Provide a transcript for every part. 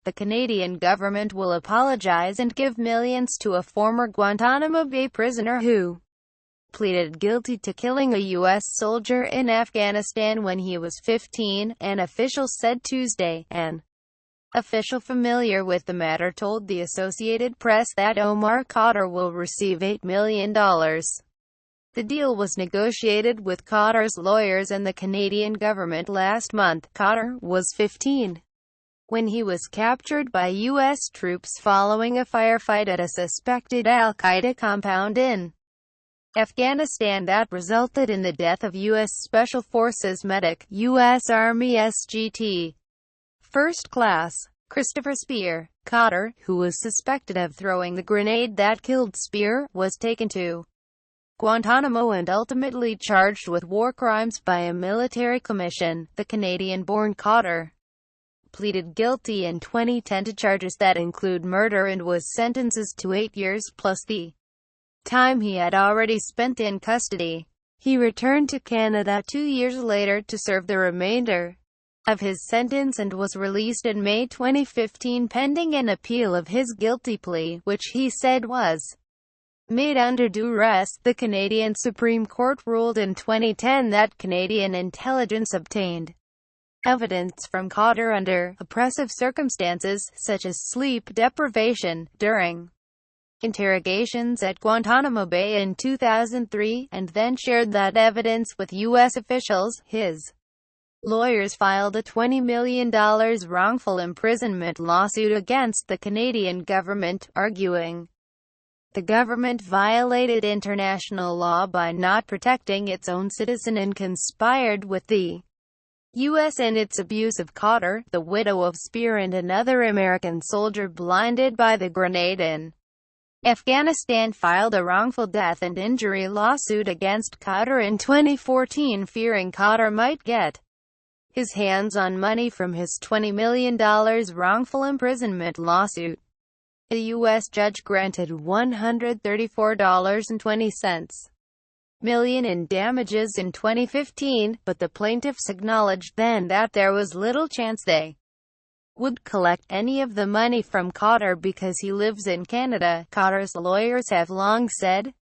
the Canadian government will apologize and give millions to a former Guantanamo Bay prisoner who pleaded guilty to killing a U.S. soldier in Afghanistan when he was 15, an official said Tuesday. An official familiar with the matter told the Associated Press that Omar Khadr will receive $8 million. The deal was negotiated with Khadr's lawyers and the Canadian government last month. Khadr was 15 when he was captured by U.S. troops following a firefight at a suspected al-Qaeda compound in Afghanistan that resulted in the death of U.S. Special Forces medic, U.S. Army SGT First Class Christopher Spear. Khadr, who was suspected of throwing the grenade that killed Spear, was taken to Guantanamo and ultimately charged with war crimes by a military commission. The Canadian-born Khadr pleaded guilty in 2010 to charges that include murder and was sentenced to 8 years plus the time he had already spent in custody. He returned to Canada 2 years later to serve the remainder of his sentence and was released in May 2015 pending an appeal of his guilty plea, which he said was made under duress. The Canadian Supreme Court ruled in 2010 that Canadian intelligence obtained evidence from Khadr under oppressive circumstances, such as sleep deprivation, during interrogations at Guantanamo Bay in 2003, and then shared that evidence with U.S. officials. His lawyers filed a $20 million wrongful imprisonment lawsuit against the Canadian government, arguing the government violated international law by not protecting its own citizen and conspired with the U.S. in its abuse of Khadr, the widow of Spear and another American soldier blinded by the grenade in Afghanistan, filed a wrongful death and injury lawsuit against Khadr in 2014, fearing Khadr might get his hands on money from his $20 million wrongful imprisonment lawsuit. A U.S. judge granted $134.20 million in damages in 2015, but the plaintiffs acknowledged then that there was little chance they would collect any of the money from Khadr because he lives in Canada. Khadr's lawyers have long said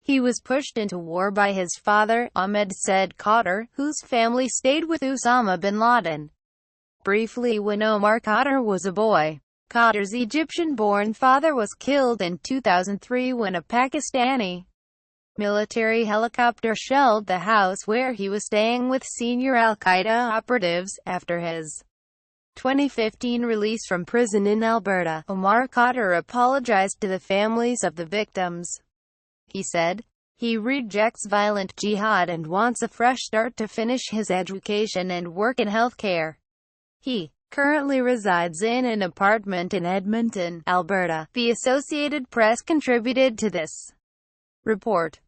he was pushed into war by his father, Ahmed said Khadr, whose family stayed with Osama bin Laden briefly when Omar Khadr was a boy. Khadr's Egyptian-born father was killed in 2003 when a Pakistani military helicopter shelled the house where he was staying with senior al-Qaeda operatives. After his 2015 release from prison in Alberta, Omar Khadr apologized to the families of the victims. He said he rejects violent jihad and wants a fresh start to finish his education and work in healthcare. He currently resides in an apartment in Edmonton, Alberta. The Associated Press contributed to this report.